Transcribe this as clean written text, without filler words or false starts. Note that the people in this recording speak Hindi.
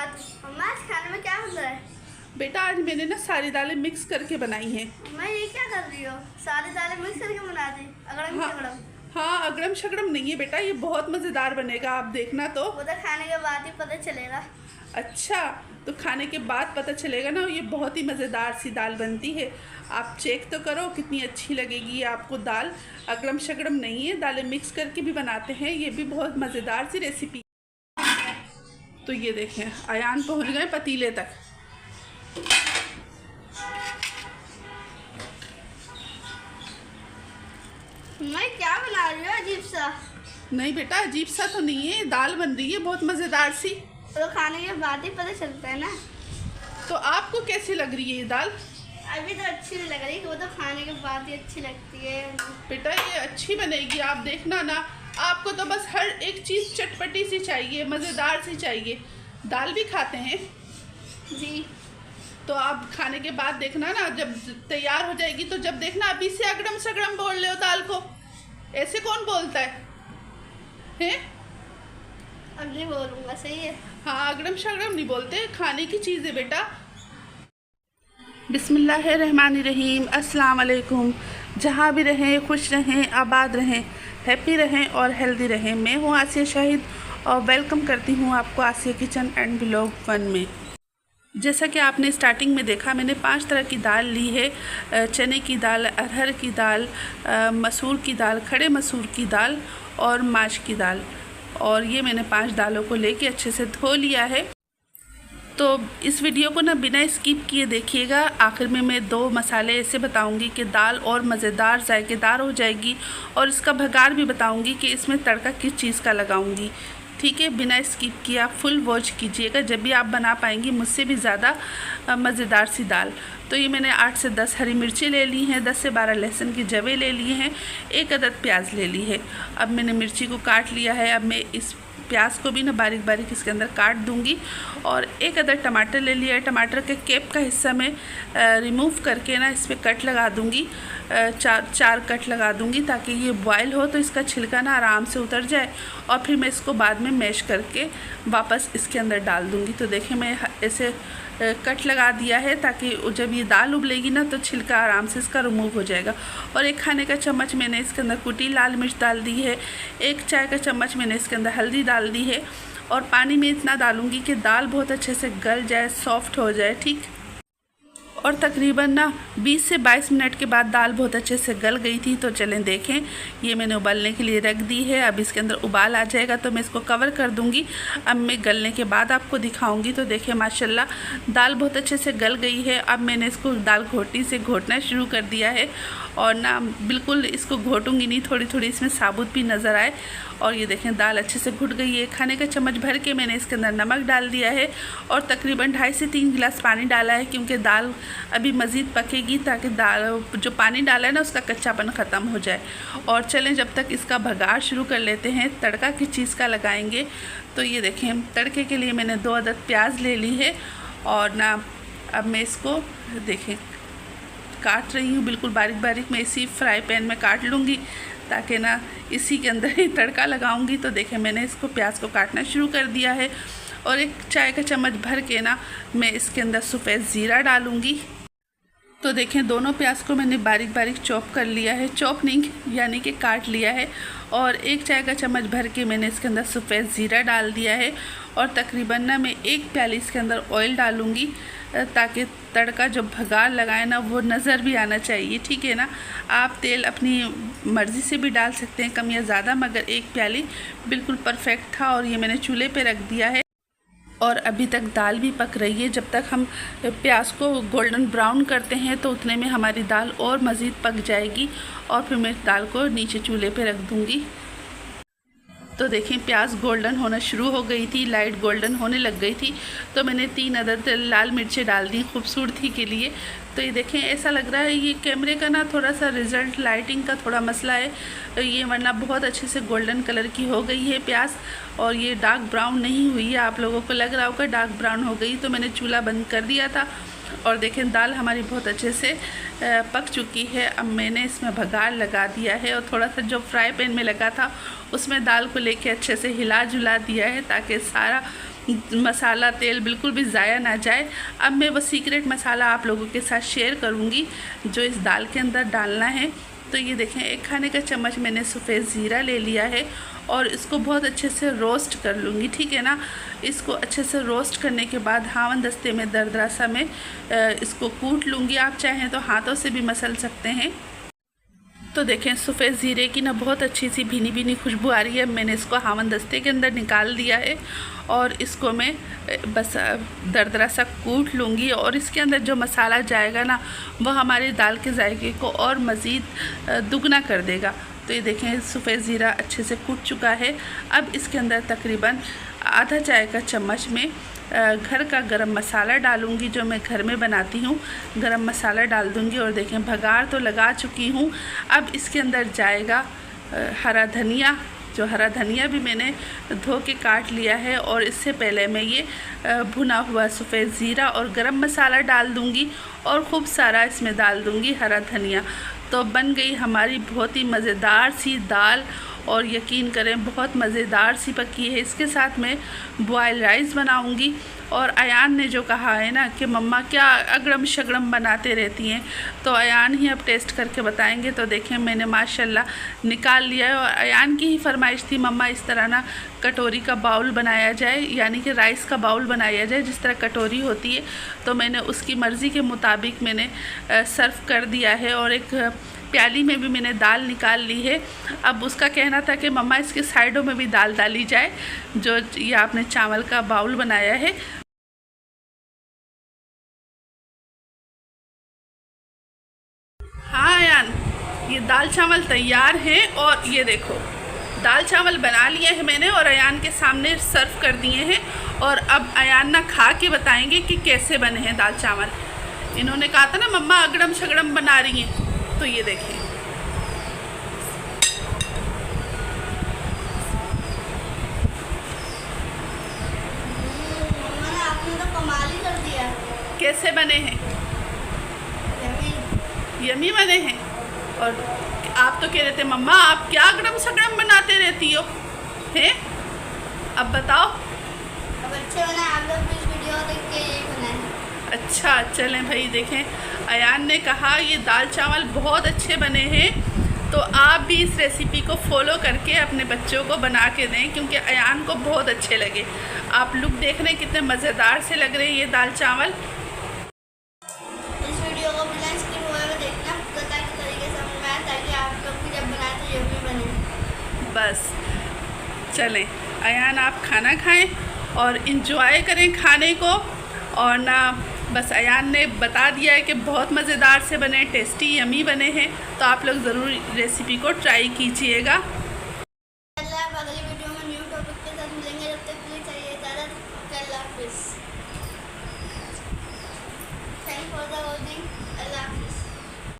बात। अम्मा आज खाने में क्या बन रहा है? बेटा आज मैंने ना सारी दालें मिक्स करके बनाई हैं। अम्मा ये क्या कर रही हो? सारी दालें मिक्स करके बना दी? अगड़म हाँ शगड़म। हाँ, अगड़म शगड़म नहीं है बेटा, ये बहुत मज़ेदार बनेगा, आप देखना तो। वो तो खाने के बाद ही पता चलेगा। अच्छा, तो खाने के बाद पता चलेगा ना। ये बहुत ही मज़ेदार सी दाल बनती है, आप चेक तो करो कितनी अच्छी लगेगी ये आपको दाल। अगड़म शगड़म नहीं है, दालें मिक्स करके भी बनाते हैं, ये भी बहुत मज़ेदार सी रेसिपी। तो ये देखें, अयान पहुंच गए पतीले तक। मैं क्या बना रही हूँ अजीब सा? नहीं बेटा, अजीब सा तो नहीं है, दाल बन रही है बहुत मज़ेदार सी। तो खाने के बाद ही पता चलता है ना। तो आपको कैसी लग रही है ये दाल? अभी तो अच्छी नहीं लग रही, वो तो खाने के बाद ही अच्छी लगती है। बेटा ये अच्छी बनेगी, आप देखना ना। आपको तो बस हर एक चीज़ चटपटी सी चाहिए, मज़ेदार सी चाहिए। दाल भी खाते हैं जी। तो आप खाने के बाद देखना ना, जब तैयार हो जाएगी तो जब देखना। अभी से अगड़म सगड़म बोल रहे हो दाल को, ऐसे कौन बोलता है? हैं? अब नहीं बोलूँगा, सही है। हाँ, अगड़म शगड़म नहीं बोलते, खाने की चीज़ है बेटा। बिस्मिल्लाहिर्रहमानिर्रहीम, अस्सलाम वालेकुम। जहाँ भी रहें खुश रहें, आबाद रहें, हैप्पी रहें और हेल्दी रहें। मैं हूँ आसिया शाहिद और वेलकम करती हूँ आपको आसिया किचन एंड ब्लॉग 1 में। जैसा कि आपने स्टार्टिंग में देखा, मैंने 5 तरह की दाल ली है। चने की दाल, अरहर की दाल, मसूर की दाल, खड़े मसूर की दाल और माश की दाल। और ये मैंने 5 दालों को लेके अच्छे से धो लिया है। तो इस वीडियो को ना बिना स्किप किए देखिएगा। आखिर में मैं 2 मसाले ऐसे बताऊंगी कि दाल और मज़ेदार जायकेदार हो जाएगी, और इसका भगार भी बताऊंगी कि इसमें तड़का किस चीज़ का लगाऊंगी। ठीक है, बिना स्किप किए आप फुल वॉच कीजिएगा, जब भी आप बना पाएंगी मुझसे भी ज़्यादा मज़ेदार सी दाल। तो ये मैंने 8 से 10 हरी मिर्ची ले ली हैं, 10 से 12 लहसुन की जवे ले लिए हैं, 1 अदद प्याज ले ली है। अब मैंने मिर्ची को काट लिया है। अब मैं इस प्याज को भी ना बारीक बारीक इसके अंदर काट दूंगी। और 1 अदद टमाटर ले लिया है। टमाटर के कैप का हिस्सा मैं रिमूव करके ना इस पर कट लगा दूंगी। 4 कट लगा दूंगी ताकि ये बॉयल हो तो इसका छिलका ना आराम से उतर जाए, और फिर मैं इसको बाद में मैश करके वापस इसके अंदर डाल दूंगी। तो देखें, मैं ऐसे कट लगा दिया है ताकि जब ये दाल उबलेगी ना तो छिलका आराम से इसका रिमूव हो जाएगा। और 1 खाने का चम्मच मैंने इसके अंदर कुटी लाल मिर्च डाल दी है। 1 चाय का चम्मच मैंने इसके अंदर हल्दी डाल दी है। और पानी में इतना डालूंगी कि दाल बहुत अच्छे से गल जाए, सॉफ्ट हो जाए। ठीक, और तकरीबन ना 20 से 22 मिनट के बाद दाल बहुत अच्छे से गल गई थी। तो चलें देखें, ये मैंने उबालने के लिए रख दी है। अब इसके अंदर उबाल आ जाएगा तो मैं इसको कवर कर दूंगी। अब मैं गलने के बाद आपको दिखाऊंगी। तो देखें, माशाल्लाह दाल बहुत अच्छे से गल गई है। अब मैंने इसको दाल घोटनी से घोटना शुरू कर दिया है, और ना बिल्कुल इसको घोटूंगी नहीं, थोड़ी थोड़ी इसमें साबुत भी नज़र आए। और ये देखें, दाल अच्छे से घुट गई है। खाने का चम्मच भर के मैंने इसके अंदर नमक डाल दिया है, और तकरीबन 2.5 से 3 गिलास पानी डाला है, क्योंकि दाल अभी मज़ीद पकेगी ताकि दाल जो पानी डाला है ना उसका कच्चापन ख़त्म हो जाए। और चलें, जब तक इसका भगार शुरू कर लेते हैं, तड़का किस चीज़ का लगाएंगे। तो ये देखें, तड़के के लिए मैंने 2 अदद प्याज ले ली है, और ना अब मैं इसको देखें काट रही हूँ बिल्कुल बारीक बारीक। मैं इसी फ्राई पैन में काट लूँगी ताकि ना इसी के अंदर ही तड़का लगाऊंगी। तो देखें, मैंने इसको प्याज को काटना शुरू कर दिया है, और 1 चाय का चम्मच भर के ना मैं इसके अंदर सफ़ेद ज़ीरा डालूंगी। तो देखें, दोनों प्याज को मैंने बारीक बारीक चॉप कर लिया है, चॉप नहीं यानी कि काट लिया है। और 1 चाय का चम्मच भर के मैंने इसके अंदर सफ़ेद ज़ीरा डाल दिया है, और तकरीबन ना मैं 1 प्याली इसके अंदर ऑयल डालूँगी ताकि तड़का जो भगार लगाए ना वो नज़र भी आना चाहिए। ठीक है ना, आप तेल अपनी मर्ज़ी से भी डाल सकते हैं, कम या ज़्यादा, मगर 1 प्याली बिल्कुल परफेक्ट था। और ये मैंने चूल्हे पे रख दिया है, और अभी तक दाल भी पक रही है। जब तक हम प्याज को गोल्डन ब्राउन करते हैं तो उतने में हमारी दाल और मज़ीद पक जाएगी, और फिर मैं दाल को नीचे चूल्हे पे रख दूँगी। तो देखें, प्याज गोल्डन होना शुरू हो गई थी, लाइट गोल्डन होने लग गई थी। तो मैंने 3 अदद लाल मिर्चें डाल दी खूबसूरती के लिए। तो ये देखें, ऐसा लग रहा है ये कैमरे का ना थोड़ा सा रिज़ल्ट, लाइटिंग का थोड़ा मसला है ये, वरना बहुत अच्छे से गोल्डन कलर की हो गई है प्याज, और ये डार्क ब्राउन नहीं हुई है। आप लोगों को लग रहा होगा डार्क ब्राउन हो गई, तो मैंने चूल्हा बंद कर दिया था। और देखें, दाल हमारी बहुत अच्छे से पक चुकी है। अब मैंने इसमें भगार लगा दिया है, और थोड़ा सा जो फ्राई पैन में लगा था उसमें दाल को लेके अच्छे से हिला जुला दिया है ताकि सारा मसाला तेल बिल्कुल भी ज़ाया ना जाए। अब मैं वो सीक्रेट मसाला आप लोगों के साथ शेयर करूँगी जो इस दाल के अंदर डालना है। तो ये देखें, 1 खाने का चम्मच मैंने सफ़ेद ज़ीरा ले लिया है और इसको बहुत अच्छे से रोस्ट कर लूँगी, ठीक है ना। इसको अच्छे से रोस्ट करने के बाद हावन दस्ते में दरदरा सा मैं इसको कूट लूँगी। आप चाहें तो हाथों से भी मसल सकते हैं। तो देखें, सफ़ेद ज़ीरे की ना बहुत अच्छी सी भीनी भीनी खुशबू आ रही है। मैंने इसको हावन दस्ते के अंदर निकाल दिया है और इसको मैं बस दरदरा सा कूट लूँगी और इसके अंदर जो मसाला जाएगा ना वह हमारी दाल के जायके को और मज़ीद दुगना कर देगा। तो ये देखें, सफ़ेद ज़ीरा अच्छे से कूट चुका है। अब इसके अंदर तकरीबन आधा चाय का चम्मच में घर का गरम मसाला डालूँगी जो मैं घर में बनाती हूँ। गरम मसाला डाल दूँगी और देखें भगार तो लगा चुकी हूँ। अब इसके अंदर जाएगा हरा धनिया, जो हरा धनिया भी मैंने धो के काट लिया है। और इससे पहले मैं ये भुना हुआ सफ़ेद ज़ीरा और गरम मसाला डाल दूँगी और खूब सारा इसमें डाल दूँगी हरा धनिया। तो बन गई हमारी बहुत ही मज़ेदार सी दाल और यकीन करें बहुत मज़ेदार सी पकी है। इसके साथ मैं बॉयल राइस बनाऊंगी। और अयान ने जो कहा है ना कि मम्मा क्या अगड़म शगड़म बनाते रहती हैं, तो अयान ही अब टेस्ट करके बताएंगे। तो देखें, मैंने माशाल्लाह निकाल लिया है और अयान की ही फरमाइश थी मम्मा इस तरह ना कटोरी का बाउल बनाया जाए, यानी कि राइस का बाउल बनाया जाए जिस तरह कटोरी होती है। तो मैंने उसकी मर्ज़ी के मुताबिक मैंने सर्व कर दिया है और एक प्याली में भी मैंने दाल निकाल ली है। अब उसका कहना था कि मम्मा इसके साइडों में भी दाल डाली जाए, जो ये आपने चावल का बाउल बनाया है। हाँ यान, ये दाल चावल तैयार है और ये देखो दाल चावल बना लिए हैं मैंने और अयान के सामने सर्व कर दिए हैं। और अब अयान ना खा के बताएंगे कि कैसे बने हैं दाल चावल। इन्होंने कहा था ना मम्मा अगड़म शगड़म बना रही हैं, तो ये देखिए आपने तो कमाल ही कर दिया। कैसे बने हैं, यमी बने हैं। और आप तो कह रहे थे मम्मा आप क्या अगड़म सगड़म बनाते रहती हो हैं, अब बताओ। अब अच्छे बना, आप लोग भी इस वीडियो देख के यही बनाए। अच्छा चलें भाई, देखें अयान ने कहा ये दाल चावल बहुत अच्छे बने हैं, तो आप भी इस रेसिपी को फॉलो करके अपने बच्चों को बना के दें क्योंकि अयान को बहुत अच्छे लगे। आप लुक देख रहे हैं कितने मज़ेदार से लग रहे हैं ये दाल चावल। इस वीडियो को बिना स्किप हुए हुए देखना, ताकि तरीके से समझ में आए, ताकि आप लोग भी जब बनाए तो ये भी बने। बस चलें अयान, आप खाना खाएं और इंजॉय करें खाने को। और ना बस अयान ने बता दिया है कि बहुत मज़ेदार से बने, टेस्टी यमी बने हैं, तो आप लोग ज़रूर रेसिपी को ट्राई कीजिएगा।